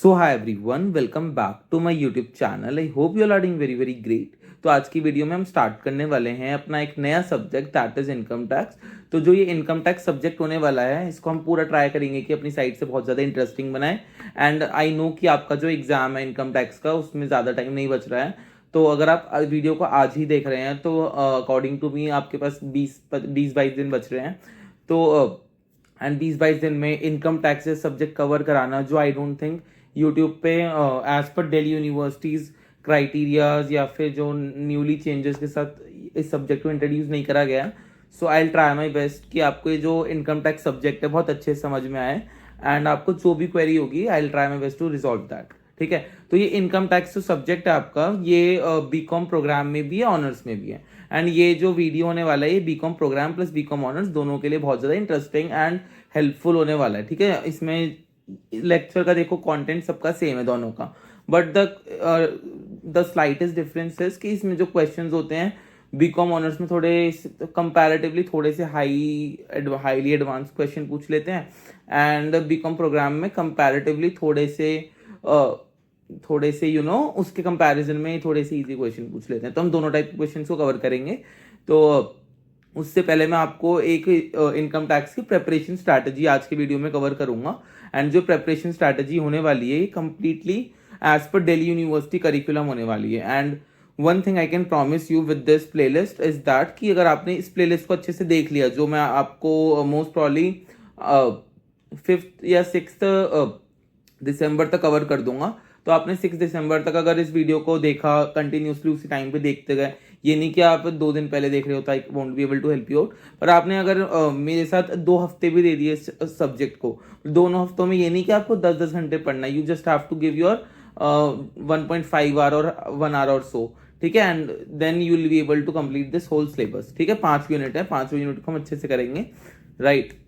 So hi everyone, welcome back to my YouTube channel. I hope you are doing very very great. तो आज की video में हम start करने वाले हैं अपना एक नया subject, that is income tax. तो जो ये इनकम टैक्स सब्जेक्ट होने वाला है, इसको हम पूरा ट्राई करेंगे कि अपनी साइड से बहुत ज़्यादा इंटरेस्टिंग बनाए। एंड आई नो कि आपका जो एग्जाम है इनकम टैक्स का, उसमें ज़्यादा टाइम नहीं बच रहा है। तो अगर आप वीडियो को आज ही देख रहे हैं तो अकॉर्डिंग टू मी आपके पास 20-22 दिन बच रहे हैं। तो एंड 20-22 दिन में इनकम टैक्स सब्जेक्ट कवर कराना, जो आई डोंट थिंक यूट्यूब पे as per Delhi universities criterias या फिर जो न्यूली चेंजेस के साथ इस सब्जेक्ट को इंट्रोड्यूस नहीं करा गया। So I will try my best कि आपको ये जो इनकम टैक्स सब्जेक्ट है बहुत अच्छे से समझ में आए। एंड आपको जो भी क्वेरी होगी I will try my best to resolve that. ठीक है, तो ये इनकम टैक्स जो सब्जेक्ट है आपका, ये बीकॉम प्रोग्राम में भी है, ऑनर्स में भी है। एंड ये जो वीडियो होने वाला है, ये B Com programme plus B Com honours दोनों के लिए बहुत ज़्यादा इंटरेस्टिंग एंड हेल्पफुल होने वाला है। ठीक है, इसमें लेक्चर का देखो कंटेंट सबका सेम है दोनों का, बट द स्लाइटेस्ट डिफरेंस है कि इसमें जो क्वेश्चंस होते हैं बीकॉम ऑनर्स में थोड़े कंपैरेटिवली थोड़े से हाईली एडवांस क्वेश्चन पूछ लेते हैं, एंड बीकॉम प्रोग्राम में कंपैरेटिवली थोड़े से उसके कंपैरिजन में थोड़े से इजी क्वेश्चन पूछ लेते हैं। तो हम दोनों टाइप के क्वेश्चन को कवर करेंगे। तो उससे पहले मैं आपको एक इनकम टैक्स की प्रेपरेशन स्ट्रैटेजी आज की वीडियो में कवर करूंगा। एंड जो प्रेपरेशन स्ट्रैटेजी होने वाली है, ये completely as per Delhi university curriculum होने वाली है। And one thing I can promise you with this playlist is that कि अगर आपने इस प्लेलिस्ट को अच्छे से देख लिया, जो मैं आपको मोस्ट प्रॉब्ली 5th या 6th दिसंबर तक कवर कर दूंगा, तो आपने 6 दिसंबर तक अगर इस वीडियो को देखा कंटिन्यूसली, उसी टाइम पे देखते गए, ये नहीं कि आप 2 दिन पहले देख रहे हो, I won't be able to help you out. पर आपने अगर मेरे साथ 2 हफ्ते भी दे दिए सब्जेक्ट को, दोनों हफ्तों में ये नहीं कि आपको 10-10 घंटे पढ़ना है, you just have to give your 1.5 hour और 1 आवर और सो। ठीक है, and then you will be able to complete this whole syllabus. ठीक है, 5 यूनिट है, 5 यूनिट को हम अच्छे से करेंगे, राइट।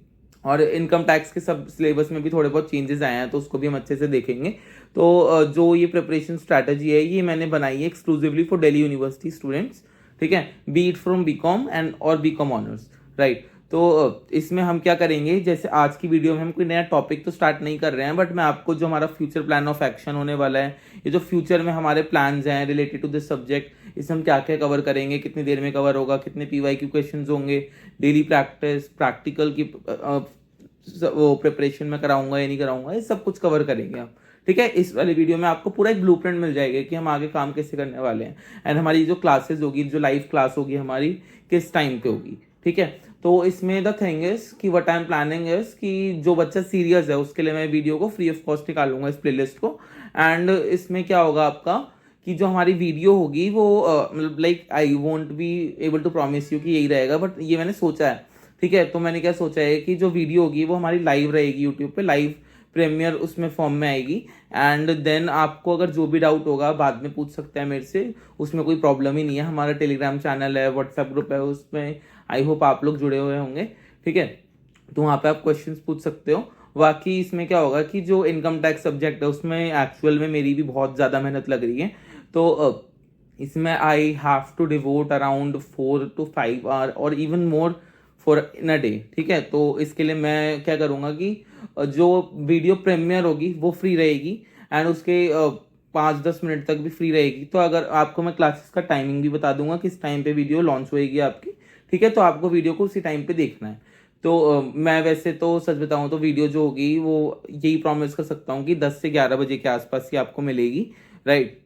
और इनकम टैक्स के सब सिलेबस में भी थोड़े बहुत चेंजेस आए हैं, तो उसको भी हम अच्छे से देखेंगे। तो जो ये प्रिपरेशन स्ट्रैटेजी है, ये मैंने बनाई है exclusively for Delhi university students. ठीक है, be it from B Com and और बीकॉम ऑनर्स, राइट। तो इसमें हम क्या करेंगे, जैसे आज की वीडियो में हम कोई नया टॉपिक तो स्टार्ट नहीं कर रहे हैं, बट मैं आपको जो हमारा फ्यूचर प्लान ऑफ एक्शन होने वाला है, ये जो फ्यूचर में हमारे प्लान्स हैं रिलेटेड टू दिस सब्जेक्ट, इसमें हम क्या क्या कवर करेंगे, कितनी देर में कवर होगा, कितने PYQ क्वेश्चंस होंगे, डेली प्रैक्टिस, प्रैक्टिकल की वो प्रिपरेशन में कराऊंगा या नहीं कराऊंगा, ये सब कुछ कवर करेंगे आप। ठीक है, इस वाली वीडियो में आपको पूरा एक ब्लूप्रिंट मिल जाएगा कि हम आगे काम कैसे करने वाले हैं। एंड हमारी जो क्लासेस होगी, जो लाइव क्लास होगी हमारी, किस टाइम पे होगी। ठीक है, तो इसमें द थिंग इज कि what I am planning is कि जो बच्चा सीरियस है उसके लिए मैं वीडियो को फ्री ऑफ कॉस्ट निकालूंगा, इस प्लेलिस्ट को। एंड इसमें क्या होगा आपका कि जो हमारी वीडियो होगी वो मतलब like I won't be able to promise you कि यही रहेगा, बट ये मैंने सोचा है। ठीक है, तो मैंने क्या सोचा है कि जो वीडियो होगी वो हमारी लाइव रहेगी यूट्यूब पे, लाइव प्रीमियर उसमें फॉर्म में आएगी। एंड देन आपको अगर जो भी डाउट होगा बाद में पूछ सकते हैं मेरे से, उसमें कोई प्रॉब्लम ही नहीं है। हमारा टेलीग्राम चैनल है, व्हाट्सएप ग्रुप है, उसमें आई होप आप लोग जुड़े हुए होंगे। ठीक है, तो वहाँ पे आप क्वेश्चंस पूछ सकते हो। बाकी इसमें क्या होगा कि जो इनकम टैक्स सब्जेक्ट है उसमें एक्चुअल में मेरी भी बहुत ज़्यादा मेहनत लग रही है। तो इसमें I have to devote around 4 to 5 hour और even more for in a day. ठीक है, तो इसके लिए मैं क्या करूँगा कि जो वीडियो प्रीमियर होगी वो फ्री रहेगी, एंड उसके 5-10 मिनट तक भी फ्री रहेगी। तो अगर आपको मैं क्लासेस का टाइमिंग भी बता दूंगा किस टाइम पे वीडियो लॉन्च होएगी आपकी। ठीक है, तो आपको वीडियो को उसी टाइम पे देखना है। तो मैं वैसे तो सच बताऊं तो वीडियो जो होगी वो यही प्रॉमिस कर सकता हूँ कि 10 से 11 बजे के आसपास ही आपको मिलेगी, राइट।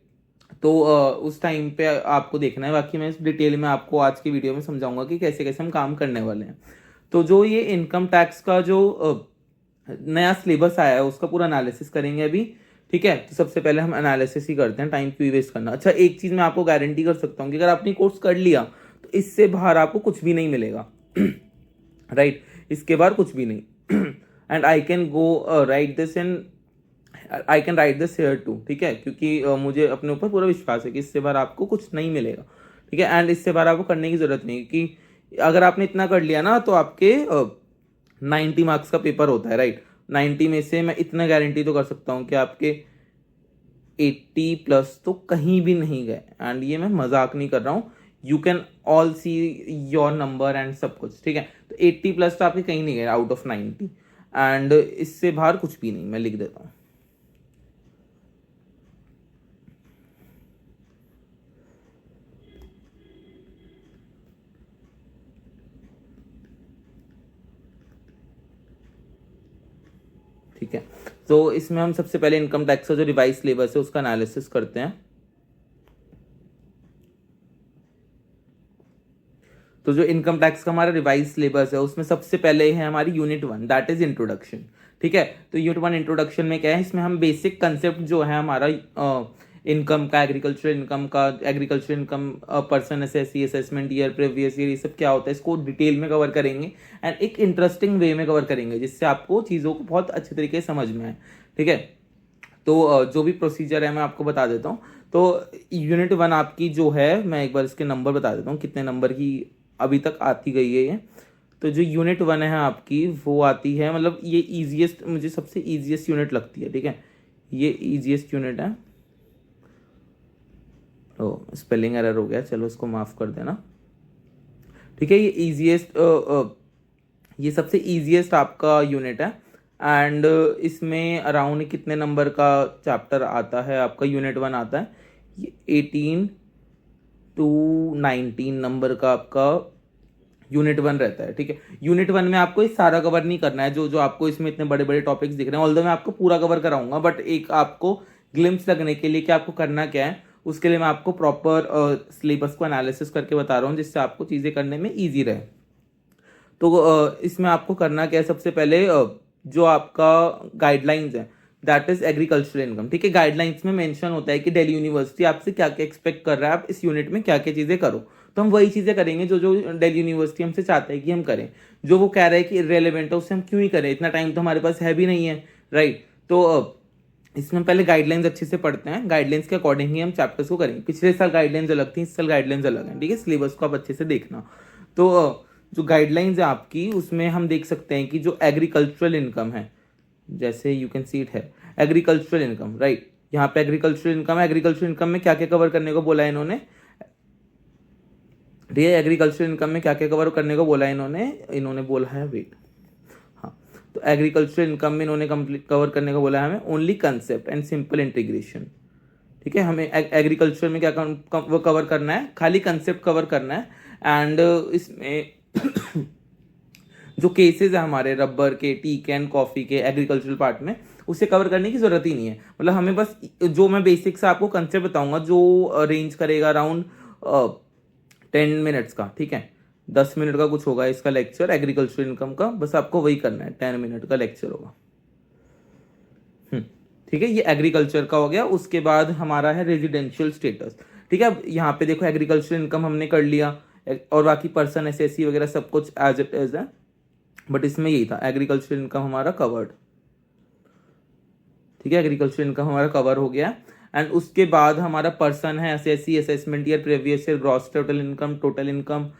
तो उस टाइम पे आपको देखना है। बाकी मैं इस डिटेल में आपको आज की वीडियो में समझाऊंगा कि कैसे कैसे हम काम करने वाले हैं। तो जो ये इनकम टैक्स का जो नया सिलेबस आया है उसका पूरा एनालिसिस करेंगे अभी। ठीक है, तो सबसे पहले हम एनालिसिस ही करते हैं, टाइम क्यों वेस्ट करना। अच्छा, एक चीज़ मैं आपको गारंटी कर सकता हूँ कि अगर आपने कोर्स कर लिया तो इससे बाहर आपको कुछ भी नहीं मिलेगा, राइट। इसके बाहर कुछ भी नहीं। And I can go write this in I can write this here too. ठीक है, क्योंकि मुझे अपने ऊपर पूरा विश्वास है कि इससे बार आपको कुछ नहीं मिलेगा। ठीक है, एंड इससे बार आपको करने की जरूरत नहीं, कि अगर आपने इतना कर लिया ना तो आपके 90 मार्क्स का पेपर होता है, राइट। 90 में से मैं इतना गारंटी तो कर सकता हूँ कि आपके 80+ तो कहीं भी नहीं गए। एंड ये मैं मजाक नहीं कर रहा हूँ, you can all see your number and सब कुछ। ठीक है, तो 80+ तो आपके कहीं नहीं गए आउट ऑफ 90, एंड इससे बाहर कुछ भी नहीं, मैं लिख देता हूँ। ठीक है, तो इसमें हम सबसे पहले इनकम टैक्स का जो रिवाइज सिलेबस है उसका एनालिसिस करते हैं। तो जो इनकम टैक्स का हमारा रिवाइज सिलेबस है उसमें सबसे पहले है हमारी यूनिट 1, दैट इज इंट्रोडक्शन। ठीक है, तो यूनिट 1 इंट्रोडक्शन में क्या है, इसमें हम बेसिक कंसेप्ट जो है हमारा इनकम का, agriculture income, person SSC assessment year, previous year, ये सब क्या होता है इसको डिटेल में कवर करेंगे एंड एक इंटरेस्टिंग वे में कवर करेंगे जिससे आपको चीज़ों को बहुत अच्छे तरीके से समझ में आए। ठीक है, तो जो भी प्रोसीजर है मैं आपको बता देता हूँ। तो यूनिट 1 आपकी जो है, मैं एक बार इसके नंबर बता देता हूँ कितने नंबर की अभी तक आती गई है ये। तो जो यूनिट 1 है आपकी वो आती है, मतलब ये ईजीएस्ट, मुझे सबसे ईजीएस्ट यूनिट लगती है। ठीक है, ये ईजीएस्ट यूनिट है। ओ स्पेलिंग एरर हो गया, चलो इसको माफ़ कर देना। ठीक है, ये ईजीएस्ट, ये सबसे ईजीएस्ट आपका यूनिट है एंड इसमें अराउंड कितने नंबर का चैप्टर आता है आपका, यूनिट 1 आता है ये 18 to 19 नंबर का आपका यूनिट 1 रहता है। ठीक है, यूनिट 1 में आपको ये सारा कवर नहीं करना है, जो जो आपको इसमें इतने बड़े बड़े टॉपिक्स दिख रहे हैं, ऑल्दो मैं आपको पूरा कवर कराऊंगा, बट एक आपको ग्लिम्स लगने के लिए कि आपको करना क्या है, उसके लिए मैं आपको प्रॉपर सिलेबस को एनालिसिस करके बता रहा हूँ जिससे आपको चीज़ें करने में ईजी रहे। तो इसमें आपको करना क्या है, सबसे पहले जो आपका गाइडलाइंस है दैट इज एग्रीकल्चरल इनकम। ठीक है, गाइडलाइंस में मेंशन होता है कि दिल्ली यूनिवर्सिटी आपसे क्या क्या एक्सपेक्ट कर रहा है, आप इस यूनिट में क्या क्या चीज़ें करो। तो हम वही चीज़ें करेंगे जो जो दिल्ली यूनिवर्सिटी हमसे चाहता है कि हम करें। जो वो कह रहा है कि इररेलेवेंट है उससे हम क्यों ही करें, इतना टाइम तो हमारे पास है भी नहीं है, राइट। तो इसमें पहले गाइडलाइंस अच्छे से पढ़ते हैं, गाइडलाइंस के अकॉर्डिंग ही हम चैप्टर्स को करेंगे। पिछले साल गाइडलाइंस अलग थी, इस साल गाइडलाइंस अलग है। ठीक है, सिलेबस को आप अच्छे से देखना। तो जो गाइडलाइंस है आपकी उसमें हम देख सकते हैं कि जो एग्रीकल्चरल इनकम है, जैसे यू कैन सी इट है एग्रीकल्चरल इनकम, राइट। यहाँ पे एग्रीकल्चरल इनकम है, एग्रीकल्चरल इनकम में क्या क्या कवर करने को बोला है इन्होंने, ठीक है, एग्रीकल्चरल इनकम में क्या क्या कवर करने को बोला है इन्होंने बोला है, वेट, हाँ, तो एग्रीकल्चरल इनकम में इन्होंने कंप्लीट कवर करने को बोला है हमें only concept and simple integration. ठीक है, हमें एग्रीकल्चर में क्या वो कवर करना है, खाली कंसेप्ट कवर करना है एंड इसमें जो केसेस है हमारे रबर के, टी के एंड कॉफ़ी के एग्रीकल्चरल पार्ट में, उसे कवर करने की ज़रूरत ही नहीं है। मतलब हमें बस जो मैं बेसिक से आपको कंसेप्ट बताऊंगा जो रेंज करेगा अराउंड 10 मिनट्स का। ठीक है, 10 मिनट का कुछ होगा इसका लेक्चर एग्रीकल्चर इनकम का, बस आपको वही करना है, 10 मिनट का लेक्चर होगा। ठीक है, ये एग्रीकल्चर का हो गया। उसके बाद हमारा है रेजिडेंशियल स्टेटस। ठीक है, अब यहाँ पे देखो एग्रीकल्चर इनकम हमने कर लिया और बाकी पर्सन एसएससी वगैरह सब कुछ एज इट इज है, बट इसमें यही था एग्रीकल्चर इनकम हमारा कवर्ड। ठीक है, एग्रीकल्चर इनकम हमारा कवर हो गया एंड उसके बाद हमारा पर्सन है SSC assessment year, previous year, gross total income,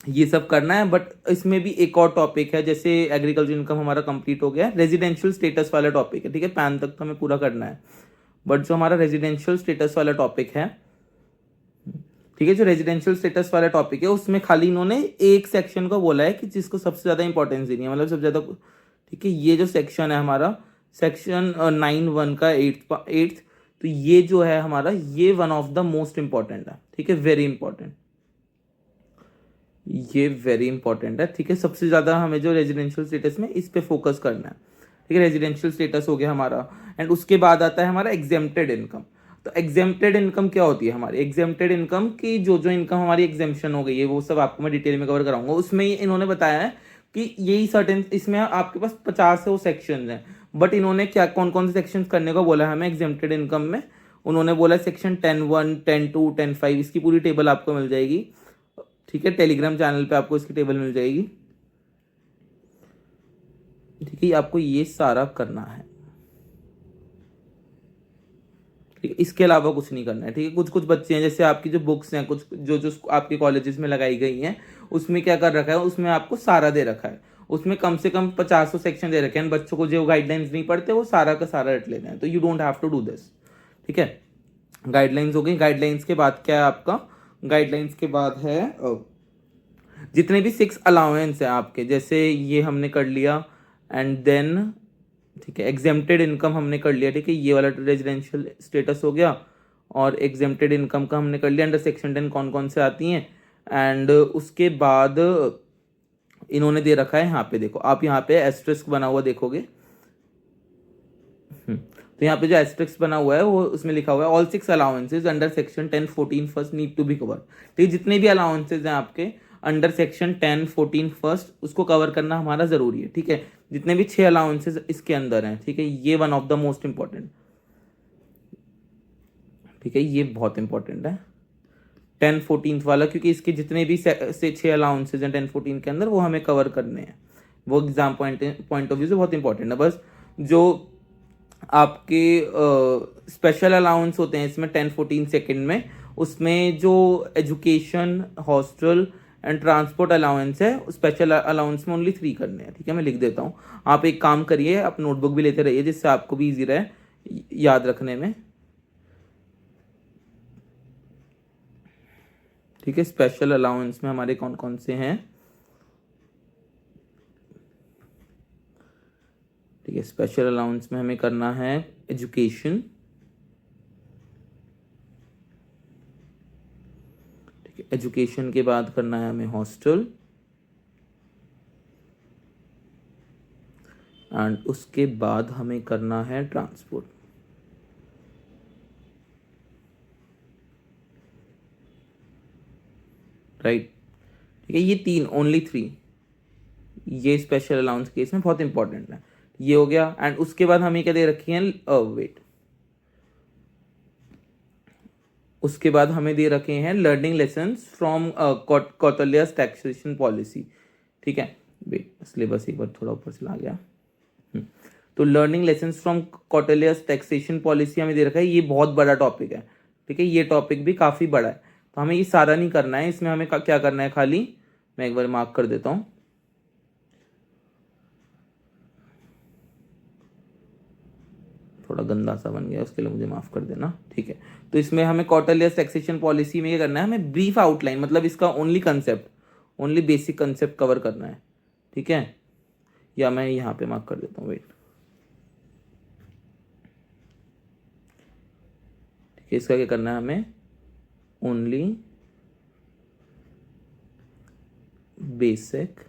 ये सब करना है। बट इसमें भी एक और टॉपिक है, जैसे एग्रीकल्चर इनकम हमारा कंप्लीट हो गया, रेजिडेंशियल स्टेटस वाला टॉपिक है। ठीक है, पैन तक तो हमें पूरा करना है, बट जो हमारा रेजिडेंशियल स्टेटस वाला टॉपिक है, ठीक है, जो रेजिडेंशियल स्टेटस वाला टॉपिक है उसमें खाली इन्होंने एक सेक्शन को बोला है कि जिसको सबसे ज़्यादा इंपॉर्टेंस देनी है, मतलब सबसे ज़्यादा। ठीक है, ये जो सेक्शन है हमारा सेक्शन 9(1) का 8th, तो ये जो है हमारा ये one of the most important है। ठीक है, वेरी इंपॉर्टेंट, ये वेरी इंपॉर्टेंट है। ठीक है, सबसे ज़्यादा हमें जो रेजिडेंशियल स्टेटस में इस पे फोकस करना है। ठीक है, रेजिडेंशियल स्टेटस हो गया हमारा एंड उसके बाद आता है हमारा एग्जेम्प्टेड इनकम। तो एग्जेम्प्टेड इनकम क्या होती है हमारी, एग्जेम्प्टेड इनकम की जो जो इनकम हमारी एग्जेम्पशन हो गई है वो सब आपको मैं डिटेल में कवर कराऊंगा। उसमें इन्होंने बताया है कि यही सर्टेन, इसमें आपके पास 50 से वो सेक्शन हैं, बट इन्होंने क्या कौन कौन से सेक्शन करने को बोला है हमें एग्जेम्प्टेड इनकम में, उन्होंने बोला सेक्शन 10(1), 10(2), 10(5), इसकी पूरी टेबल आपको मिल जाएगी। ठीक है, टेलीग्राम चैनल पे आपको इसकी टेबल मिल जाएगी। ठीक है, आपको ये सारा करना है। ठीक है, इसके अलावा कुछ नहीं करना है। ठीक है, कुछ कुछ बच्चे हैं जैसे आपकी जो बुक्स हैं, कुछ जो जो आपके कॉलेजेस में लगाई गई हैं, उसमें क्या कर रखा है, उसमें आपको सारा दे रखा है, उसमें कम से कम 50 सेक्शन दे रखे हैं। बच्चों को जो गाइडलाइंस नहीं पढ़ते वो सारा का सारा रट लेते हैं, तो you don't have to do this. ठीक है, गाइडलाइंस हो गई। गाइडलाइंस के बाद क्या है आपका, गाइडलाइंस के बाद है जितने भी 6 अलाउंस है आपके, जैसे ये हमने कर लिया एंड देन ठीक है, एग्जेम्प्टेड इनकम हमने कर लिया। ठीक है, ये वाला रेजिडेंशियल स्टेटस हो गया और एग्जेम्प्टेड इनकम का हमने कर लिया अंडर सेक्शन 10 कौन कौन से आती हैं। एंड उसके बाद इन्होंने दे रखा है यहाँ पे, देखो आप यहाँ पे एस्ट्रिस्क बना हुआ देखोगे, तो यहाँ पे जो एस्ट्रिक्स बना हुआ है वो उसमें लिखा हुआ है all 6 allowances under section 10-14 first need to be cover. ठीक है, जितने भी अलाउंसेज हैं आपके अंडर सेक्शन 10-14 फर्स्ट उसको कवर करना हमारा जरूरी है। ठीक है, जितने भी 6 अलाउंसेज इसके अंदर हैं, ठीक है, ये one of the most important, ठीक है, ये बहुत इंपॉर्टेंट है 10-14 वाला, क्योंकि इसके जितने भी से 6 अलाउंसेज हैं 10-14 के अंदर वो हमें कवर करने हैं, वो एग्जाम पॉइंट ऑफ व्यू से बहुत इंपॉर्टेंट है। बस जो आपके स्पेशल अलाउंस होते हैं इसमें 10-14 सेकेंड में, उसमें जो education, hostel and transport allowance है, स्पेशल अलाउंस में ओनली 3 करने हैं। ठीक है, मैं लिख देता हूँ, आप एक काम करिए, आप नोटबुक भी लेते रहिए जिससे आपको भी इजी रहे याद रखने में। ठीक है, स्पेशल अलाउंस में हमारे कौन कौन से हैं, ठीक है, स्पेशल अलाउंस में हमें करना है एजुकेशन, ठीक है, एजुकेशन के बाद करना है हमें हॉस्टल, एंड उसके बाद हमें करना है ट्रांसपोर्ट। राइट, ठीक है, ये 3, ओनली 3, ये स्पेशल अलाउंस केस में बहुत इंपॉर्टेंट है। ये हो गया, एंड उसके बाद हमें क्या दे रखी है, वेट, उसके बाद हमें दे रखे हैं learning lessons from Kautilya's taxation policy. ठीक है, वेट, सिलेबस एक बार थोड़ा ऊपर से ला गया। तो learning lessons from Kautilya's taxation policy हमें दे रखा है, ये बहुत बड़ा टॉपिक है। ठीक है, ये टॉपिक भी काफ़ी बड़ा है, तो हमें ये सारा नहीं करना है, इसमें हमें क्या करना है, खाली मैं एक बार मार्क कर देता हूँ, थोड़ा गंदा सा बन गया, उसके लिए मुझे माफ कर देना। ठीक है, तो इसमें हमें कौटिल्या's टैक्सेशन पॉलिसी में ये करना है, हमें ब्रीफ आउटलाइन, मतलब इसका only concept, only basic concept cover करना है। ठीक है, या मैं यहाँ पे मार्क कर देता हूँ, वेट, ठीक है, इसका क्या करना है हमें, ओनली बेसिक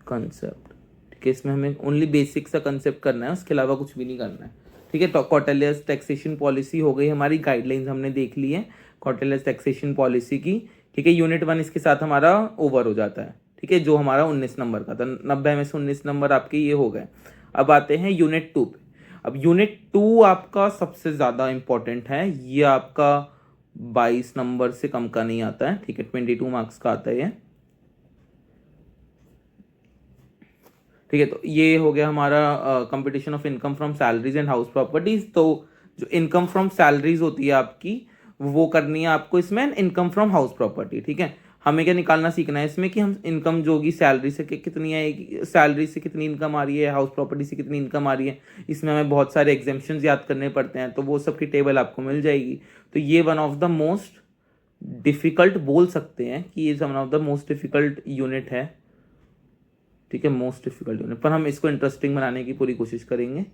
कंसेप्ट। ठीक है, इसमें हमें ओनली बेसिक सा कंसेप्ट करना है, उसके अलावा कुछ भी नहीं करना है। ठीक है, तो कौटिल्या's टैक्सेशन पॉलिसी हो गई हमारी, गाइडलाइंस हमने देख ली है कौटिल्या's टैक्सेशन पॉलिसी की। ठीक है, यूनिट 1 इसके साथ हमारा ओवर हो जाता है। ठीक है, जो हमारा 19 नंबर का था, 90 में से 19 नंबर आपके ये हो गए। अब आते हैं यूनिट 2 पे। अब यूनिट 2 आपका सबसे ज़्यादा इंपॉर्टेंट है, ये आपका 22 नंबर से कम का नहीं आता है। ठीक है, 22 मार्क्स का आता है ये। ठीक है, तो ये हो गया हमारा competition of income from salaries and house properties. तो जो इनकम फ्रॉम सैलरीज होती है आपकी, वो करनी है आपको इसमें, इनकम फ्रॉम हाउस प्रॉपर्टी। ठीक है, हमें क्या निकालना सीखना है इसमें कि हम इनकम जो होगी सैलरी से कितनी आएगी, सैलरी से कितनी इनकम आ रही है, हाउस प्रॉपर्टी से कितनी इनकम आ रही है। इसमें हमें बहुत सारे एग्जेम्पशंस याद करने पड़ते हैं, तो वो सब की टेबल आपको मिल जाएगी। तो ये one of the most difficult बोल सकते हैं कि ये one of the most difficult unit है। ठीक है, मोस्ट डिफिकल्ट यूनिट, पर हम इसको इंटरेस्टिंग बनाने की पूरी कोशिश करेंगे।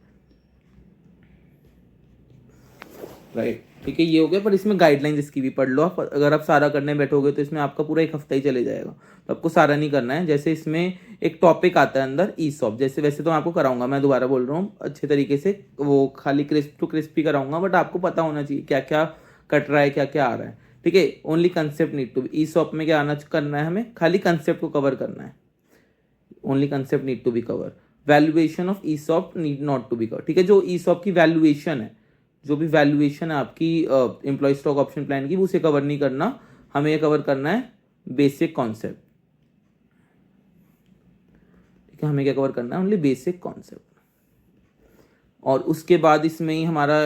राइट, ठीक है, ये हो गया, पर इसमें गाइडलाइंस इसकी भी पढ़ लो आप। अगर आप सारा करने बैठोगे तो इसमें आपका पूरा 1 हफ्ता ही चले जाएगा, तो आपको सारा नहीं करना है। जैसे इसमें एक टॉपिक आता है अंदर ईसॉप, जैसे वैसे तो मैं आपको कराऊंगा, मैं दोबारा बोल रहा हूँ अच्छे तरीके से, वो खाली क्रिस्प टू क्रिस्प ही कराऊंगा, बट आपको पता होना चाहिए क्या क्या कट रहा है, क्या क्या आ रहा है। ठीक है, only concept need to be, ESOP में क्या आना करना है, हमें खाली कंसेप्ट को कवर करना है, only concept need to be cover. Valuation of ESOP need not to be cover. ठीक है, जो ईसॉप की वैल्यूएशन है, जो भी वैल्यूएशन है आपकी एम्प्लॉय स्टॉक ऑप्शन प्लान की, उसे कवर नहीं करना, हमें ये कवर करना है बेसिक कॉन्सेप्ट। ठीक है, हमें क्या कवर करना है, ओनली बेसिक कॉन्सेप्ट। और उसके बाद इसमें ही हमारा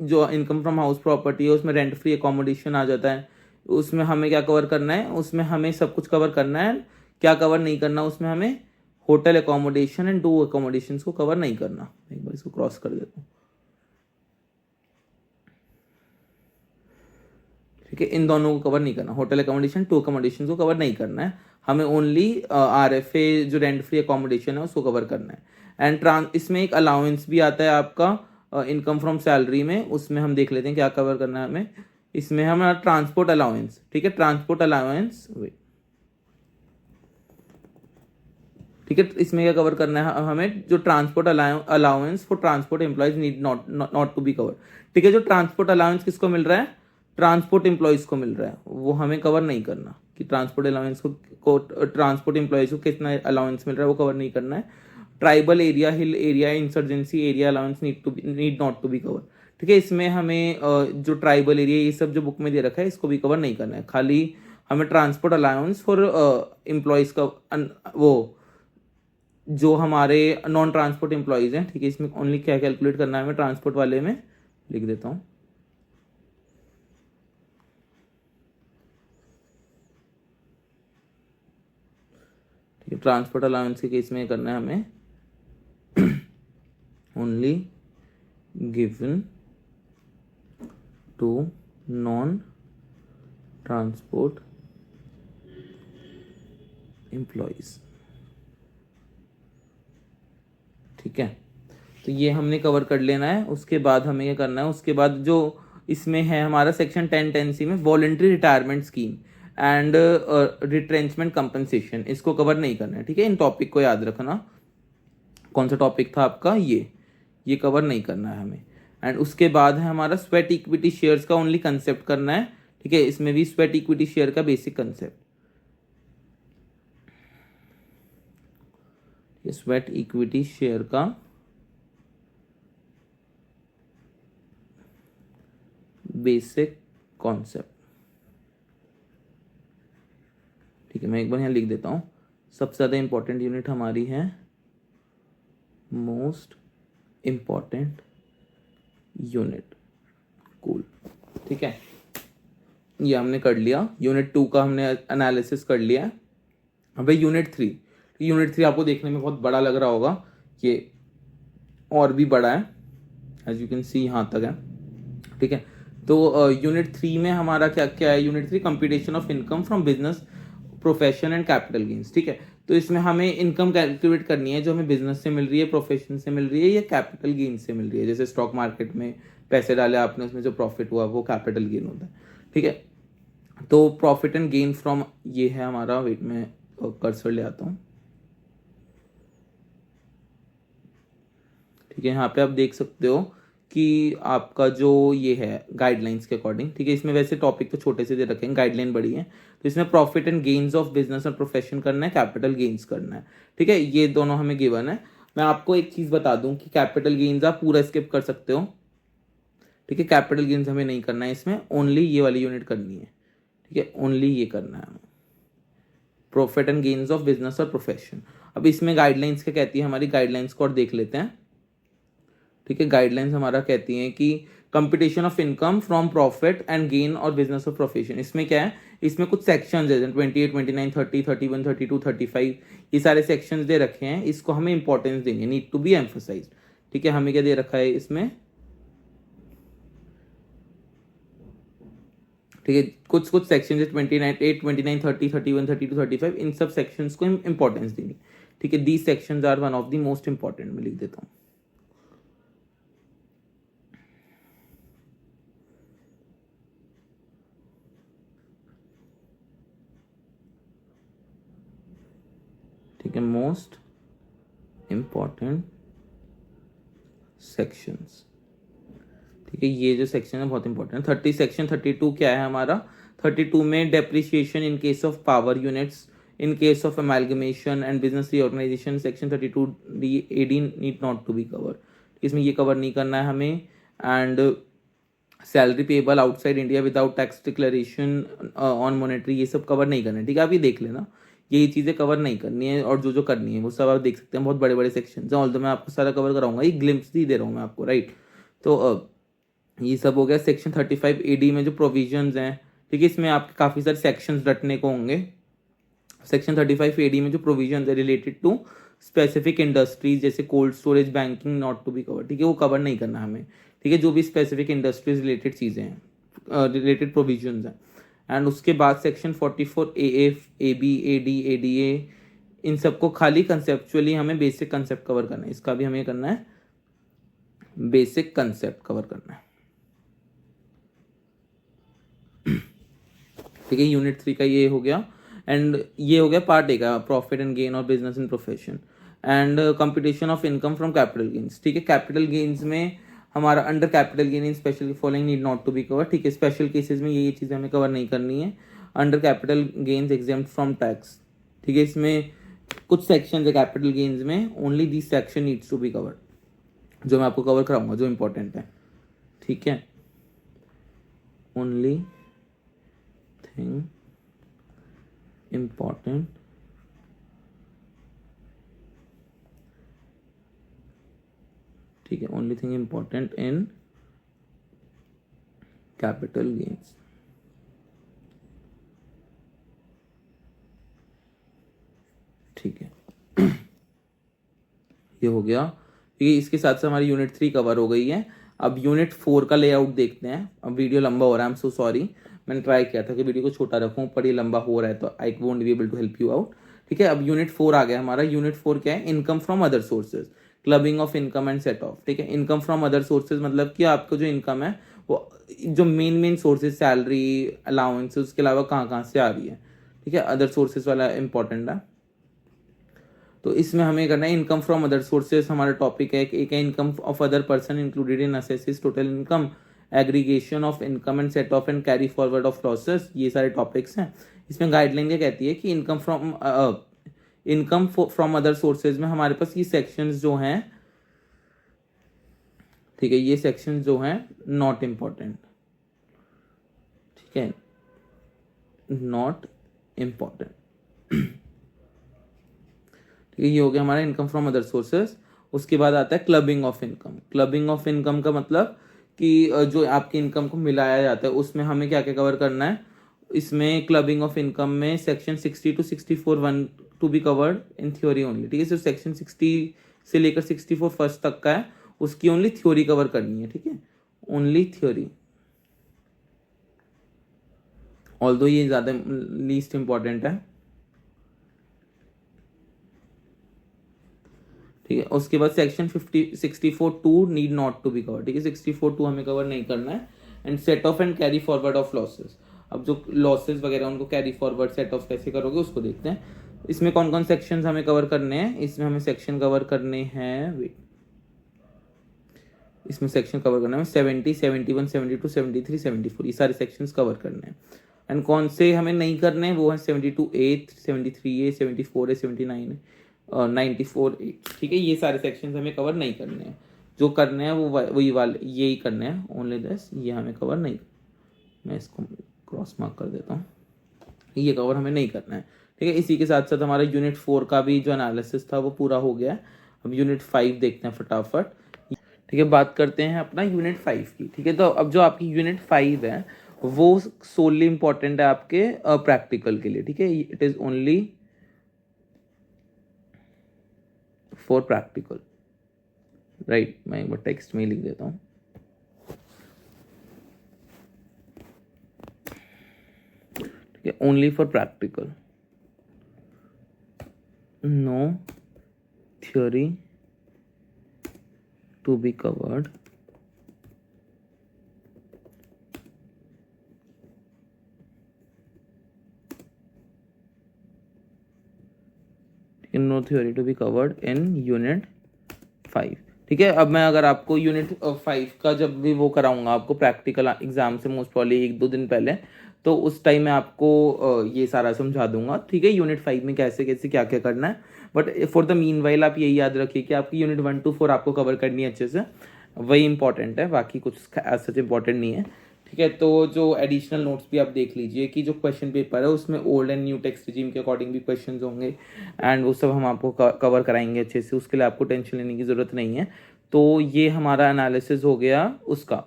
जो इनकम फ्रॉम हाउस प्रॉपर्टी है, उसमें रेंट फ्री अकोमोडेशन आ जाता है। उसमें हमें क्या कवर करना है, उसमें हमें सब कुछ कवर करना है। क्या कवर नहीं करना, उसमें हमें hotel accommodation and do accommodation को कवर नहीं करना। एक बार इसको क्रॉस कर देता हूँ। ठीक है, इन दोनों को कवर नहीं करना, होटल अकोमोडेशन, टू अकोमोडेशन को कवर नहीं करना है, हमें ओनली RFA जो रेंट फ्री अकोमोडेशन है उसको कवर करना है। एंड इसमें एक अलाउंस भी आता है आपका इनकम फ्रॉम सैलरी में, उसमें हम देख लेते हैं क्या कवर करना है हमें। इसमें हमारा ट्रांसपोर्ट अलाउंस, ठीक है, ट्रांसपोर्ट अलाउंस, ठीक ठीक है। इसमें क्या कवर करना है हमें, जो transport allowance for transport employees need not to be cover. ठीक है, जो ट्रांसपोर्ट अलाउंस किसको मिल रहा है, ट्रांसपोर्ट एम्प्लॉयज को मिल रहा है, वो हमें कवर नहीं करना कि ट्रांसपोर्ट अलाउंस को ट्रांसपोर्ट एम्प्लॉयज को कितना अलाउंस मिल रहा है, वो कवर नहीं करना है। Tribal area, hill area, insurgency area allowance need not to be cover. ठीक है, इसमें हमें जो ट्राइबल एरिया ये सब जो बुक में दे रखा है इसको भी कवर नहीं करना है, खाली हमें ट्रांसपोर्ट अलाउंस फॉर एम्प्लॉयज का वो जो हमारे नॉन ट्रांसपोर्ट एम्प्लॉयज हैं। ठीक है, इसमें ओनली क्या कैलकुलेट करना है हमें, ट्रांसपोर्ट वाले में लिख देता हूँ। ठीक है, ट्रांसपोर्ट अलाउंस के केस में करना है हमें only given to non transport employees. ठीक है, तो ये हमने कवर कर लेना है। उसके बाद हमें ये करना है, उसके बाद जो इसमें है हमारा सेक्शन 10(10)(c) में voluntary retirement scheme and retrenchment compensation, इसको कवर नहीं करना है। ठीक है, इन टॉपिक को याद रखना। कौन सा टॉपिक था आपका, ये कवर नहीं करना है हमें। एंड उसके बाद है हमारा स्वेट इक्विटी शेयर्स का ओनली कंसेप्ट करना है। ठीक है, इसमें भी स्वेट इक्विटी शेयर का basic concept, sweat equity share का बेसिक कॉन्सेप्ट। ठीक है, मैं एक बार यहाँ लिख देता हूँ। सबसे ज़्यादा इंपॉर्टेंट यूनिट हमारी है मोस्ट इंपॉर्टेंट यूनिट, कूल। ठीक है, ये हमने कर लिया। यूनिट 2 का हमने एनालिसिस कर लिया है। अब यूनिट 3, यूनिट 3 आपको देखने में बहुत बड़ा लग रहा होगा, ये और भी बड़ा है, एज यू कैन सी यहाँ तक है। ठीक है, तो यूनिट 3 में हमारा क्या क्या है, unit 3 computation of income from business, profession and capital gains. ठीक है, तो इसमें हमें इनकम कैलकुलेट करनी है जो हमें बिजनेस से मिल रही है, प्रोफेशन से मिल रही है या कैपिटल गेन से मिल रही है। जैसे स्टॉक मार्केट में पैसे डाले आपने, उसमें जो प्रॉफिट हुआ वो कैपिटल गेन होता है। ठीक है, तो प्रॉफिट एंड गेन फ्रॉम, ये है हमारा, वेट में कर्सर ले आता हूँ। ठीक है, यहाँ पे आप देख सकते हो कि आपका जो ये है गाइडलाइंस के अकॉर्डिंग। ठीक है, इसमें वैसे टॉपिक तो छोटे से दे रखे हैं, गाइडलाइन बड़ी है, तो इसमें profit and gains of business और प्रोफेशन करना है, कैपिटल गेन्स करना है। ठीक है, ये दोनों हमें गिवन है। मैं आपको एक चीज़ बता दूं कि कैपिटल गेन्स आप पूरा स्किप कर सकते हो। ठीक है, कैपिटल गेन्स हमें नहीं करना है, इसमें ओनली ये वाली यूनिट करनी है। ठीक है, ओनली ये करना है हमें, profit and gains of business और प्रोफेशन। अब इसमें गाइडलाइंस क्या कहती है हमारी, गाइडलाइंस को और देख लेते हैं। ठीक है, गाइडलाइंस हमारा कहती हैं कि computation of income from profit and gain और बिजनेस ऑफ प्रोफेशन। इसमें क्या है, इसमें कुछ सेक्शंस है 28, 29, 30, 31, 32, 35, ये सारे सेक्शंस दे रखे हैं। इसको हमें इंपॉर्टेंस देंगे, नीड टू बी एम्फोसाइज्ड। ठीक है, हमें क्या दे रखा है इसमें, ठीक है, कुछ कुछ सेक्शन है 28, 29, 30, 31, 32, 35, इन सब सेक्शंस को इंपॉर्टेंस देंगे। ठीक है, these sections are one of the most important, मैं लिख देता हूँ। ठीक है, मोस्ट इंपॉर्टेंट सेक्शंस। ठीक है, ये जो सेक्शन है बहुत इंपॉर्टेंट है। सेक्शन 32 क्या है हमारा, 32 में depreciation in case of power units, in case of amalgamation and business reorganisation, section 32 AD need not to be cover. इसमें ये कवर नहीं करना है हमें। And salary payable outside India without tax declaration on monetary, ये सब cover नहीं करना है। ठीक है, आप ये देख लेना, ये चीज़ें कवर नहीं करनी है, और जो जो करनी है वो सब आप देख सकते हैं। बहुत बड़े बड़े सेक्शन है, ऑल्दो मैं आपको सारा कवर कराऊंगा, ये ग्लिम्स ही दे रहा हूँ मैं आपको, राइट। तो ये सब हो गया। सेक्शन 35 AD में जो प्रोविजंस हैं, ठीक है, इसमें आपके काफ़ी सारे सेक्शंस रटने को होंगे। सेक्शन 35 AD में जो प्रोविजंस है रिलेटेड टू स्पेसिफिक इंडस्ट्रीज, जैसे cold storage, banking, not to be cover. ठीक है, वो कवर नहीं करना हमें। ठीक है, जो भी स्पेसिफिक इंडस्ट्रीज रिलेटेड चीज़ें हैं, रिलेटेड प्रोविजंस हैं। एंड उसके बाद section 44 AF, AB, AD, ADA, इन सबको खाली कंसेप्चुअली हमें बेसिक कंसेप्ट कवर करना है। इसका भी हमें करना है, बेसिक कंसेप्ट कवर करना है। ठीक है, यूनिट 3 का ये हो गया। एंड ये हो गया पार्ट ए का, प्रॉफिट एंड गेन और business and profession and computation of income from capital gains. ठीक है, कैपिटल गेन्स में हमारा under capital gain in special following need not to be cover. ठीक है, स्पेशल केसेस में ये चीज़ें हमें कवर नहीं करनी है। Under capital gains exempt from tax. ठीक है, इसमें कुछ सेक्शन है कैपिटल गेन्स में, only this section needs to be covered, जो मैं आपको कवर कराऊंगा, जो इंपॉर्टेंट है। ठीक है, ओनली थिंग इम्पॉर्टेंट ठीक है, only thing important in capital gains. ठीक है, ये हो गया। ठीक है, इसके साथ से हमारी यूनिट 3 कवर हो गई है। अब यूनिट 4 का लेआउट देखते हैं। अब वीडियो लंबा हो रहा है, आई एम सो सॉरी। मैंने ट्राई किया था कि वीडियो को छोटा रखूं, पर ये लंबा हो रहा है तो I won't be able to help you out. ठीक है, अब यूनिट 4 आ गया हमारा। यूनिट 4 क्या है? Income from other sources, clubbing of income and set of. ठीक है, इनकम फ्रॉम अदर सोर्सेज मतलब कि आपको जो इनकम है वो जो मेन सोर्सेज, सैलरी, अलाउंस, उसके अलावा कहाँ से आ रही है। ठीक है, अदर सोर्सेज वाला इंपॉर्टेंट है। तो इसमें हमें करना है इनकम फ्रॉम अदर सोर्सेज। हमारा टॉपिक है एक है income of other person included in assessee's total income, aggregation of income and set off and carry forward of losses. ये सारे टॉपिक्स हैं। इसमें गाइडलाइन क्या कहती है कि इनकम फ्रॉम अदर सोर्सेज में हमारे पास ये सेक्शंस जो हैं, ठीक है, ये सेक्शंस जो हैं नॉट इम्पॉर्टेंट। ठीक है, नॉट इम्पॉर्टेंट। ठीक है, ये हो गया हमारा इनकम फ्रॉम अदर सोर्सेज। उसके बाद आता है clubbing of income. Clubbing of income का मतलब कि जो आपकी इनकम को मिलाया जाता है, उसमें हमें क्या क्या कवर करना है। इसमें क्लबिंग ऑफ इनकम में section 60 to 64 one two be covered in theory only. ठीक है, सिर्फ सेक्शन 60 से लेकर 64 फर्स्ट तक का है, उसकी ओनली थ्योरी कवर करनी है। ठीक है, ओनली थ्योरी, ऑल्दो ये ज्यादा लीस्ट इंपॉर्टेंट है। ठीक है, उसके बाद section 64(2) need not to be cover. ठीक है, 64(2) हमें कवर नहीं करना है। And set off and carry forward of losses. अब जो लॉसेस वगैरह उनको कैरी फॉरवर्ड सेट ऑफ कैसे करोगे उसको देखते हैं। इसमें कौन कौन सेक्शंस हमें कवर करने हैं? इसमें हमें सेक्शन कवर करने हैं, वेट, इसमें सेक्शन कवर करना है 70, 71, 72, 73, 74, ये सारे सेक्शंस कवर करने हैं। एंड कौन से हमें नहीं करने हैं वो है 72A, 73A, 74A, 79 है, 94A। ठीक है, ये सारे सेक्शंस हमें कवर नहीं करने हैं। जो करने हैं वो वही वाले यही करने हैं, ओनली दिस, ये हमें कवर नहीं। मैं इसको क्रॉस मार्क कर देता हूँ, ये कवर हमें नहीं करना है। ठीक है, इसी के साथ साथ हमारा यूनिट 4 का भी जो एनालिसिस था वो पूरा हो गया है। अब यूनिट 5 देखते हैं फटाफट। ठीक है, बात करते हैं अपना यूनिट 5 की। ठीक है, तो अब जो आपकी यूनिट 5 है वो सोलली इंपॉर्टेंट है आपके प्रैक्टिकल के लिए। ठीक है, it is only for practical, right. मैं एक बार टेक्स्ट में लिख देता हूँ। ठीक है, only for practical, no theory to be covered, no theory to be covered in unit 5। ठीक है, अब मैं अगर आपको यूनिट 5 का जब भी वो कराऊंगा आपको प्रैक्टिकल एग्जाम से मोस्ट प्रॉब्ली 1-2 दिन पहले, तो उस टाइम मैं आपको ये सारा समझा दूंगा। ठीक है, यूनिट 5 में कैसे कैसे क्या क्या करना है। But for the mean while आप यही याद रखिए कि आपकी यूनिट 1 to 4 आपको कवर करनी है अच्छे से, वही इंपॉर्टेंट है, बाकी कुछ सच इंपॉर्टेंट नहीं है। ठीक है, तो जो एडिशनल नोट्स भी आप देख लीजिए कि जो क्वेश्चन पेपर है उसमें old and new text regime के अकॉर्डिंग भी क्वेश्चन होंगे, एंड वो सब हम आपको कवर कराएंगे अच्छे से, उसके लिए आपको टेंशन लेने की ज़रूरत नहीं है। तो ये हमारा एनालिसिस हो गया उसका,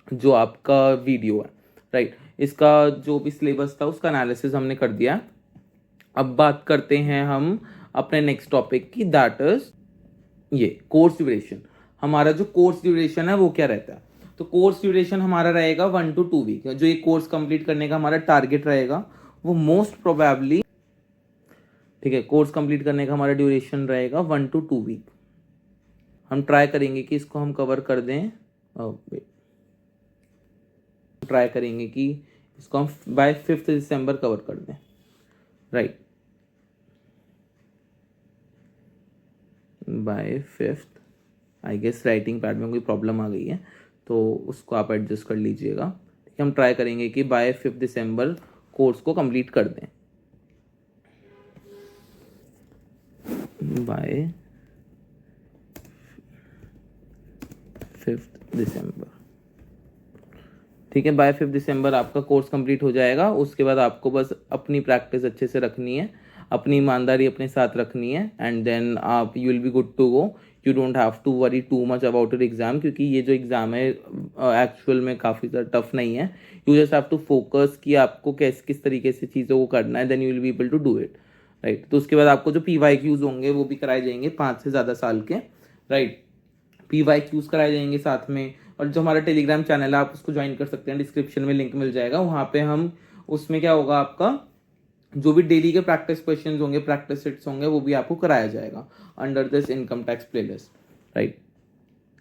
जो आपका वीडियो है, राइट। इसका जो भी सिलेबस था उसका एनालिसिस हमने कर दिया। अब बात करते हैं हम अपने नेक्स्ट टॉपिक की, दैट इज ये कोर्स ड्यूरेशन। हमारा जो कोर्स ड्यूरेशन है वो क्या रहता है? तो कोर्स ड्यूरेशन हमारा रहेगा 1 to 2 वीक। जो ये कोर्स कंप्लीट करने का हमारा टारगेट रहेगा वो मोस्ट प्रोबेबली, ठीक है, कोर्स कंप्लीट करने का हमारा ड्यूरेशन रहेगा 1 to 2 वीक। हम ट्राई करेंगे कि इसको हम कवर कर दें, ट्राई करेंगे कि इसको हम बाय 5 दिसंबर कवर कर दें, right. By 5th, I guess writing pad में कोई प्रॉब्लम आ गई है तो उसको आप एडजस्ट कर लीजिएगा। ठीक है, हम ट्राई करेंगे कि बाय 5 दिसंबर कोर्स को कंप्लीट कर दें। बाय 5 दिसंबर, ठीक है, बाय 5 दिसंबर आपका कोर्स कंप्लीट हो जाएगा। उसके बाद आपको बस अपनी प्रैक्टिस अच्छे से रखनी है, अपनी ईमानदारी अपने साथ रखनी है, एंड देन आप you will be good to go. You don't have to worry too much about your exam, क्योंकि ये जो एग्जाम है एक्चुअल में काफ़ी ज़्यादा टफ नहीं है। You just have to focus कि आपको किस तरीके से चीज़ों को करना है, then you will be able to do it, right. तो उसके बाद आपको जो PYQs होंगे वो भी कराए जाएंगे 5 से ज़्यादा साल के, राइट। PYQs कराए जाएंगे साथ में। और जो हमारा टेलीग्राम चैनल है आप उसको ज्वाइन कर सकते हैं, डिस्क्रिप्शन में लिंक मिल जाएगा। वहाँ पे हम उसमें क्या होगा, आपका जो भी डेली के प्रैक्टिस क्वेश्चंस होंगे, प्रैक्टिस सेट्स होंगे, वो भी आपको कराया जाएगा under this income tax playlist, right.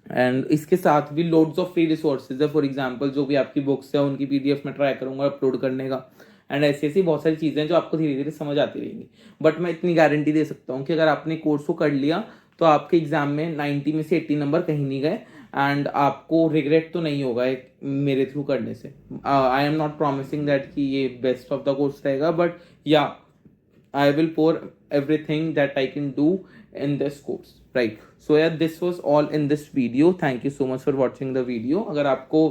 And इसके साथ भी लोड्स ऑफ फ्री रिसोर्सेज है। फॉर एग्जांपल जो भी आपकी बुक्स है उनकी PDF में ट्राई करूंगा अपलोड करने का, एंड ऐसी बहुत सारी चीज़ें हैं जो आपको धीरे धीरे समझ आती रहेंगी। बट मैं इतनी गारंटी दे सकता हूँ कि अगर आपने कोर्स को कर लिया तो आपके एग्जाम में 90 में से 80 नंबर कहीं नहीं गए, एंड आपको रिग्रेट तो नहीं होगा एक मेरे थ्रू करने से। I am not promising that कि ये बेस्ट ऑफ द कोर्स रहेगा, but yeah I will pour everything that I can do in this course, right? So yeah, this was all in this video. Thank you so much for watching the video. अगर आपको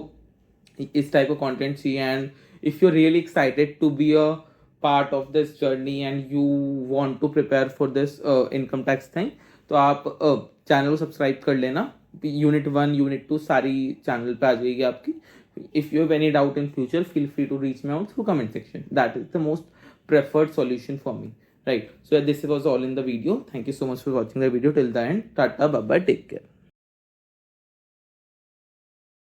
इस type का content चाहिए, and if you are really excited to be a part of this journey and you want to prepare for this income tax thing, तो आप channel को subscribe कर लेना। यूनिट 1, यूनिट 2 सारी चैनल पे आ जाएगी आपकी। If you have any doubt in future, feel free to reach me out through comment section. That is the most preferred solution for me, right? So this was all in the video. Thank you so much for watching the video till the end. Tata, bye bye, take care.